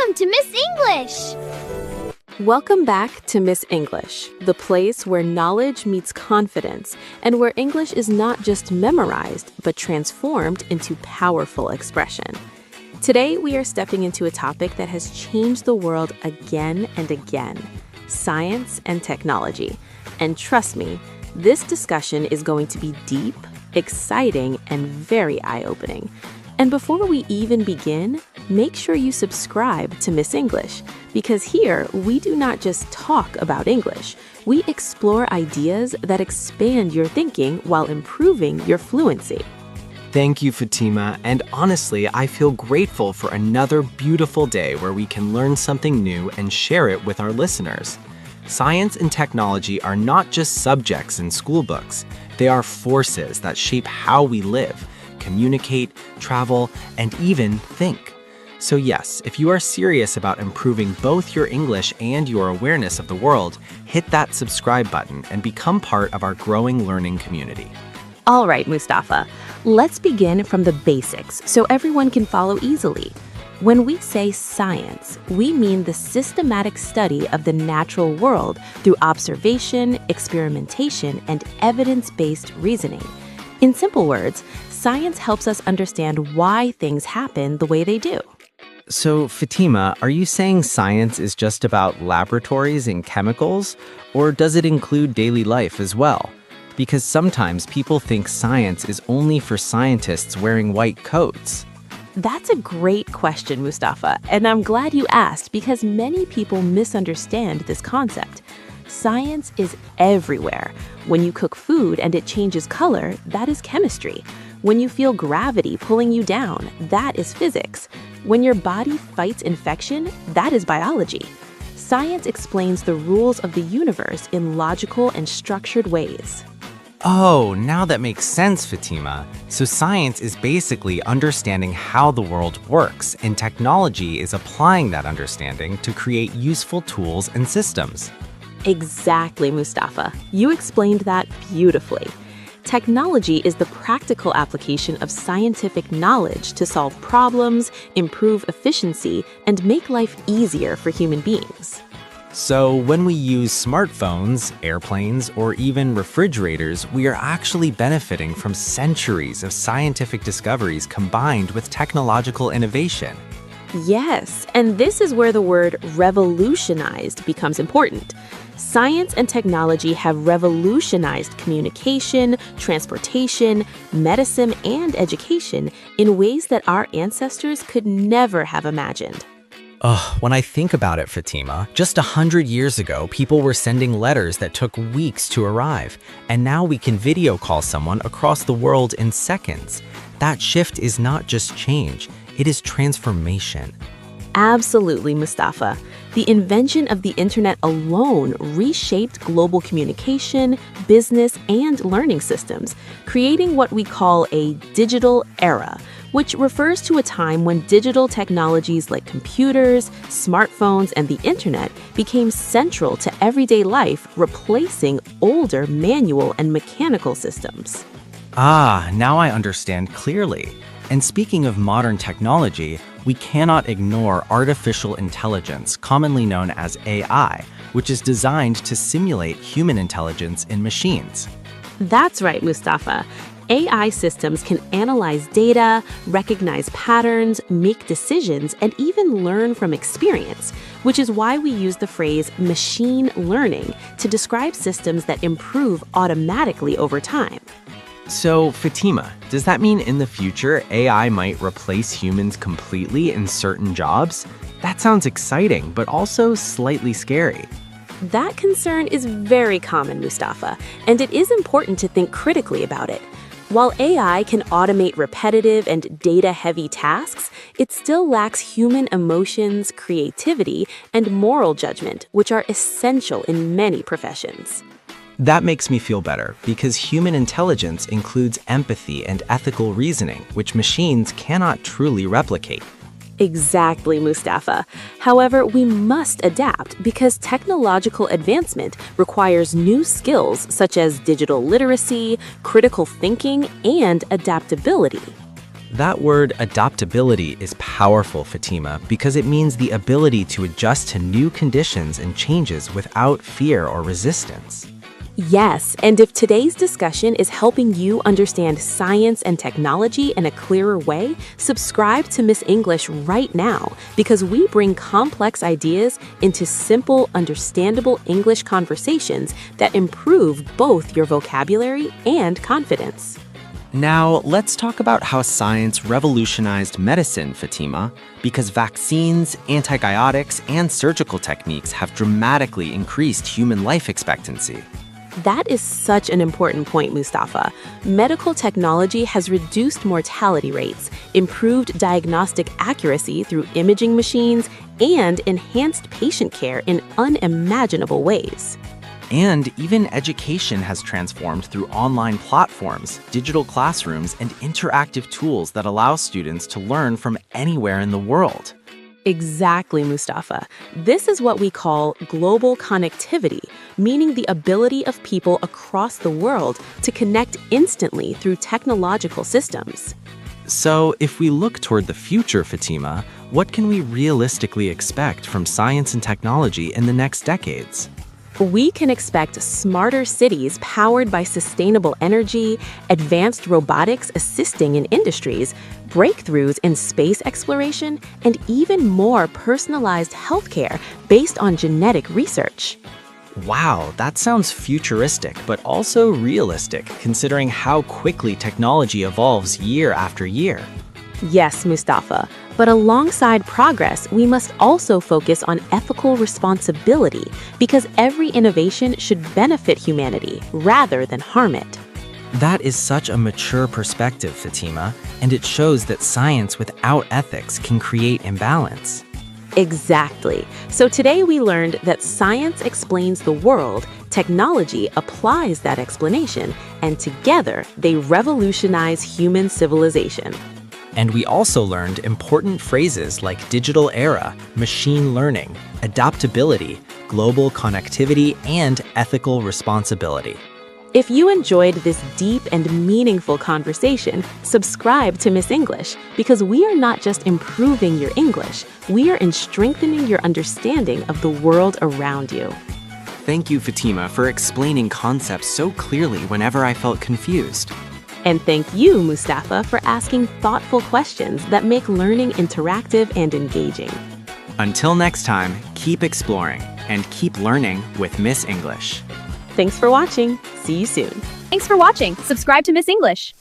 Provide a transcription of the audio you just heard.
Welcome to Miss English! Welcome back to Miss English, the place where knowledge meets confidence and where English is not just memorized, but transformed into powerful expression. Today, we are stepping into a topic that has changed the world again and again, science and technology. And trust me, this discussion is going to be deep, exciting, and very eye-opening. And before we even begin, make sure you subscribe to Miss English, because here we do not just talk about English, we explore ideas that expand your thinking while improving your fluency. Thank you, Fatima, and honestly, I feel grateful for another beautiful day where we can learn something new and share it with our listeners. Science and technology are not just subjects in school books, they are forces that shape how we live, communicate, travel, and even think. So yes, if you are serious about improving both your English and your awareness of the world, hit that subscribe button and become part of our growing learning community. All right, Mustafa, let's begin from the basics so everyone can follow easily. When we say science, we mean the systematic study of the natural world through observation, experimentation, and evidence-based reasoning. In simple words, science helps us understand why things happen the way they do. So, Fatima, are you saying science is just about laboratories and chemicals, or does it include daily life as well? Because sometimes people think science is only for scientists wearing white coats. That's a great question, Mustafa, and I'm glad you asked because many people misunderstand this concept. Science is everywhere. When you cook food and it changes color, that is chemistry. When you feel gravity pulling you down, that is physics. When your body fights infection, that is biology. Science explains the rules of the universe in logical and structured ways. Oh, now that makes sense, Fatima. So science is basically understanding how the world works, and technology is applying that understanding to create useful tools and systems. Exactly, Mustafa. You explained that beautifully. Technology is the practical application of scientific knowledge to solve problems, improve efficiency, and make life easier for human beings. So when we use smartphones, airplanes, or even refrigerators, we are actually benefiting from centuries of scientific discoveries combined with technological innovation. Yes, and this is where the word revolutionized becomes important. Science and technology have revolutionized communication, transportation, medicine, and education in ways that our ancestors could never have imagined. When I think about it, Fatima, just 100 years ago, people were sending letters that took weeks to arrive, and now we can video call someone across the world in seconds. That shift is not just change, it is transformation. Absolutely, Mustafa. The invention of the internet alone reshaped global communication, business, and learning systems, creating what we call a digital era, which refers to a time when digital technologies like computers, smartphones, and the internet became central to everyday life, replacing older manual and mechanical systems. Now I understand clearly. And speaking of modern technology, we cannot ignore artificial intelligence, commonly known as AI, which is designed to simulate human intelligence in machines. That's right, Mustafa. AI systems can analyze data, recognize patterns, make decisions, and even learn from experience, which is why we use the phrase machine learning to describe systems that improve automatically over time. So, Fatima, does that mean in the future AI might replace humans completely in certain jobs? That sounds exciting, but also slightly scary. That concern is very common, Mustafa, and it is important to think critically about it. While AI can automate repetitive and data-heavy tasks, it still lacks human emotions, creativity, and moral judgment, which are essential in many professions. That makes me feel better because human intelligence includes empathy and ethical reasoning, which machines cannot truly replicate. Exactly, Mustafa. However, we must adapt because technological advancement requires new skills such as digital literacy, critical thinking, and adaptability. That word adaptability is powerful, Fatima, because it means the ability to adjust to new conditions and changes without fear or resistance. Yes, and if today's discussion is helping you understand science and technology in a clearer way, subscribe to Miss English right now because we bring complex ideas into simple, understandable English conversations that improve both your vocabulary and confidence. Now, let's talk about how science revolutionized medicine, Fatima, because vaccines, antibiotics, and surgical techniques have dramatically increased human life expectancy. That is such an important point, Mustafa. Medical technology has reduced mortality rates, improved diagnostic accuracy through imaging machines, and enhanced patient care in unimaginable ways. And even education has transformed through online platforms, digital classrooms, and interactive tools that allow students to learn from anywhere in the world. Exactly, Mustafa. This is what we call global connectivity, meaning the ability of people across the world to connect instantly through technological systems. So, if we look toward the future, Fatima, what can we realistically expect from science and technology in the next decades? We can expect smarter cities powered by sustainable energy, advanced robotics assisting in industries, breakthroughs in space exploration, and even more personalized healthcare based on genetic research. Wow, that sounds futuristic, but also realistic, considering how quickly technology evolves year after year. Yes, Mustafa, but alongside progress, we must also focus on ethical responsibility because every innovation should benefit humanity rather than harm it. That is such a mature perspective, Fatima, and it shows that science without ethics can create imbalance. Exactly. So today we learned that science explains the world, technology applies that explanation, and together they revolutionize human civilization. And we also learned important phrases like digital era, machine learning, adaptability, global connectivity, and ethical responsibility. If you enjoyed this deep and meaningful conversation, subscribe to Miss English because we are not just improving your English, we are strengthening your understanding of the world around you. Thank you, Fatima, for explaining concepts so clearly whenever I felt confused. And thank you, Mustafa, for asking thoughtful questions that make learning interactive and engaging. Until next time, keep exploring and keep learning with Miss English. Thanks for watching. See you soon. Thanks for watching. Subscribe to Miss English.